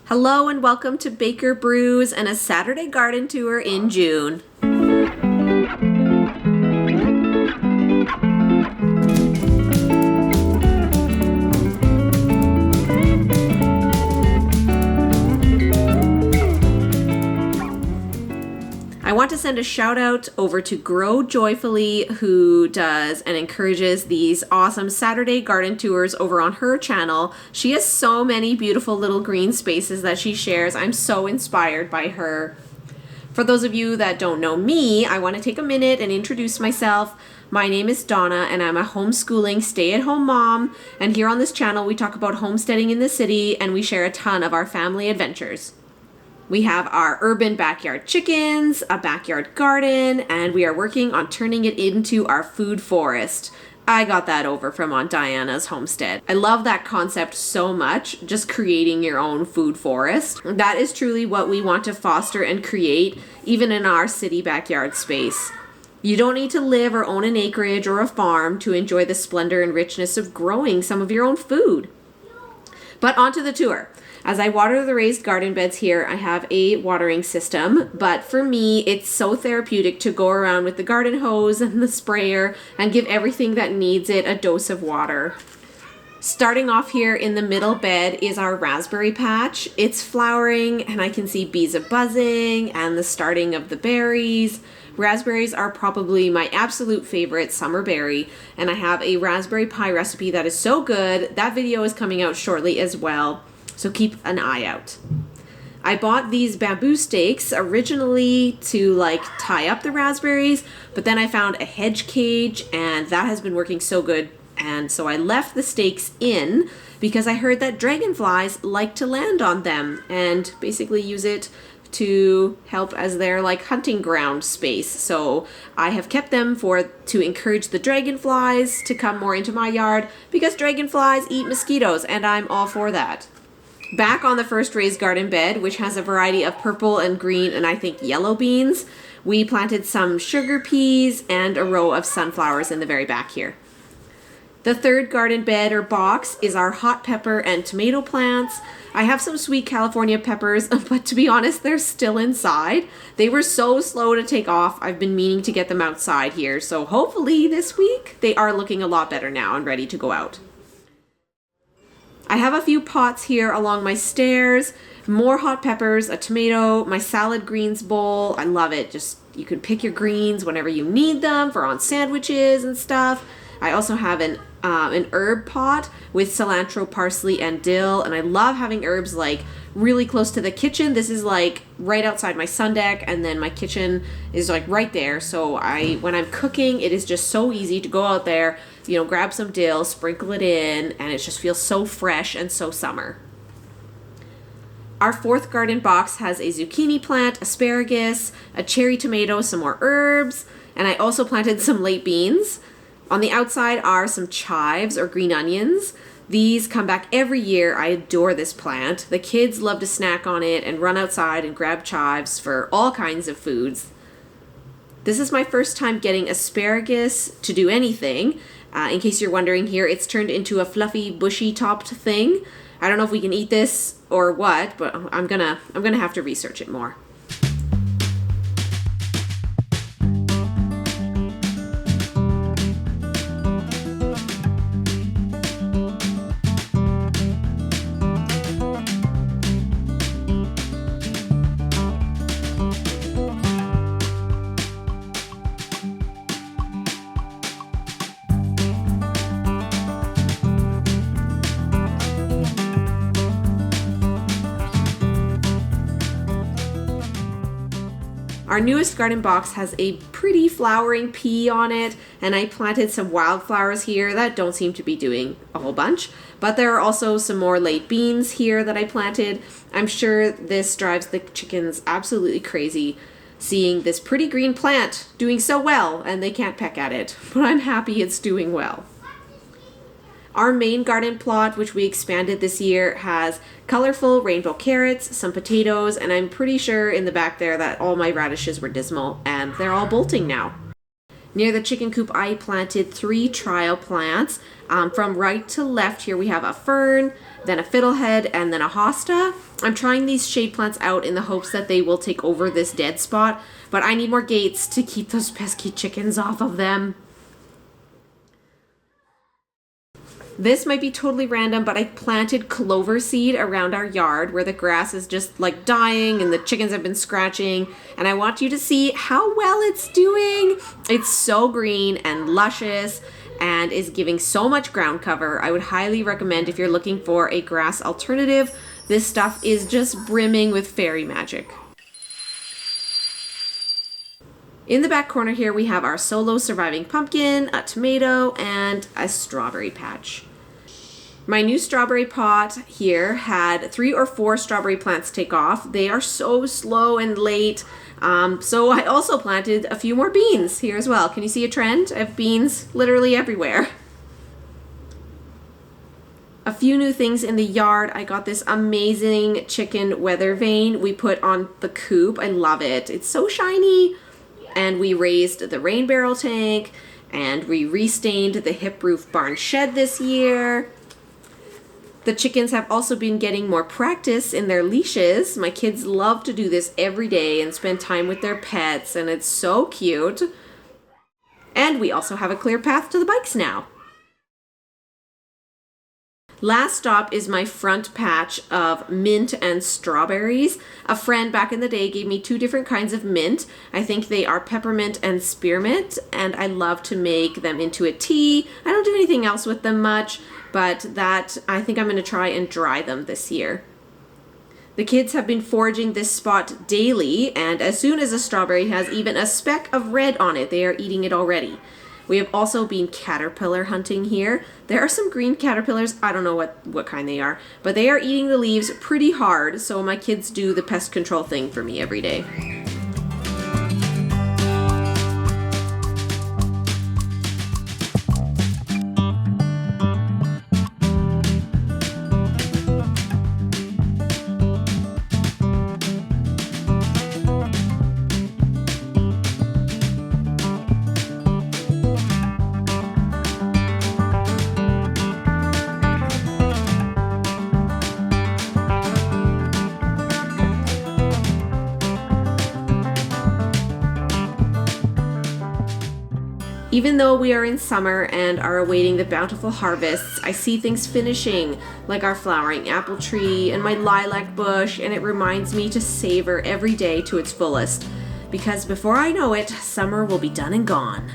Hello and welcome to Baker Brews and a Saturday garden tour in June. I want to send a shout out over to Grow Joyfully, who does and encourages these awesome Saturday garden tours over on her channel. She has so many beautiful little green spaces that she shares. I'm so inspired by her. For those of you that don't know me, I want to take a minute and introduce myself. My name is Donna and I'm a homeschooling stay-at-home mom, and here on this channel we talk about homesteading in the city and we share a ton of our family adventures. We have our urban backyard chickens, a backyard garden, and we are working on turning it into our food forest. I got that over from Aunt Diana's homestead. I love that concept so much, just creating your own food forest. That is truly what we want to foster and create, even in our city backyard space. You don't need to live or own an acreage or a farm to enjoy the splendor and richness of growing some of your own food. But onto the tour. As I water the raised garden beds here, I have a watering system, but for me, it's so therapeutic to go around with the garden hose and the sprayer and give everything that needs it a dose of water. Starting off here in the middle bed is our raspberry patch. It's flowering and I can see bees a-buzzing and the starting of the berries. Raspberries are probably my absolute favorite summer berry, and I have a raspberry pie recipe that is so good. That video is coming out shortly as well, so keep an eye out. I bought these bamboo stakes originally to tie up the raspberries, but then I found a hedge cage and that has been working so good, and so I left the stakes in because I heard that dragonflies like to land on them and basically use it to help as their hunting ground space. So I have kept them to encourage the dragonflies to come more into my yard because dragonflies eat mosquitoes and I'm all for that. Back on the first raised garden bed, which has a variety of purple and green and I think yellow beans, we planted some sugar peas and a row of sunflowers in the very back here. The third garden bed or box is our hot pepper and tomato plants. I have some sweet California peppers, but to be honest, they're still inside. They were so slow to take off. I've been meaning to get them outside here, so hopefully this week they are looking a lot better now and ready to go out. I have a few pots here along my stairs, more hot peppers, a tomato, my salad greens bowl. I love it. Just you can pick your greens whenever you need them for on sandwiches and stuff. I also have an herb pot with cilantro, parsley, and dill, and I love having herbs really close to the kitchen. This is right outside my sun deck, and then my kitchen is right there. So when I'm cooking, it is just so easy to go out there, grab some dill, sprinkle it in, and it just feels so fresh and so summer. Our fourth garden box has a zucchini plant, asparagus, a cherry tomato, some more herbs, and I also planted some late beans. On the outside are some chives or green onions. These come back every year. I adore this plant. The kids love to snack on it and run outside and grab chives for all kinds of foods. This is my first time getting asparagus to do anything. In case you're wondering here, it's turned into a fluffy, bushy topped thing. I don't know if we can eat this or what, but I'm gonna have to research it more. Our newest garden box has a pretty flowering pea on it, and I planted some wildflowers here that don't seem to be doing a whole bunch, but there are also some more late beans here that I planted. I'm sure this drives the chickens absolutely crazy, seeing this pretty green plant doing so well and they can't peck at it, but I'm happy it's doing well. Our main garden plot, which we expanded this year, has colorful rainbow carrots, some potatoes, and I'm pretty sure in the back there that all my radishes were dismal and they're all bolting now. Near the chicken coop, I planted 3 trial plants. From right to left here, we have a fern, then a fiddlehead, and then a hosta. I'm trying these shade plants out in the hopes that they will take over this dead spot, but I need more gates to keep those pesky chickens off of them. This might be totally random, but I planted clover seed around our yard where the grass is just like dying and the chickens have been scratching. And I want you to see how well it's doing. It's so green and luscious and is giving so much ground cover. I would highly recommend if you're looking for a grass alternative. This stuff is just brimming with fairy magic. In the back corner here, we have our solo surviving pumpkin, a tomato, and a strawberry patch. My new strawberry pot here had 3 or 4 strawberry plants take off. They are so slow and late. So I also planted a few more beans here as well. Can you see a trend? I have beans literally everywhere. A few new things in the yard. I got this amazing chicken weather vane we put on the coop. I love it. It's so shiny. And we raised the rain barrel tank, and we restained the hip roof barn shed this year. The chickens have also been getting more practice in their leashes. My kids love to do this every day and spend time with their pets, and it's so cute. And we also have a clear path to the bikes now. Last stop is my front patch of mint and strawberries. A friend back in the day gave me 2 different kinds of mint. I think they are peppermint and spearmint, and I love to make them into a tea. I don't do anything else with them much, but that I think I'm going to try and dry them this year. The kids have been foraging this spot daily, and as soon as a strawberry has even a speck of red on it, they are eating it already. We have also been caterpillar hunting here. There are some green caterpillars, I don't know what kind they are, but they are eating the leaves pretty hard, so my kids do the pest control thing for me every day. Even though we are in summer and are awaiting the bountiful harvests, I see things finishing, like our flowering apple tree and my lilac bush, and it reminds me to savor every day to its fullest, because before I know it, summer will be done and gone.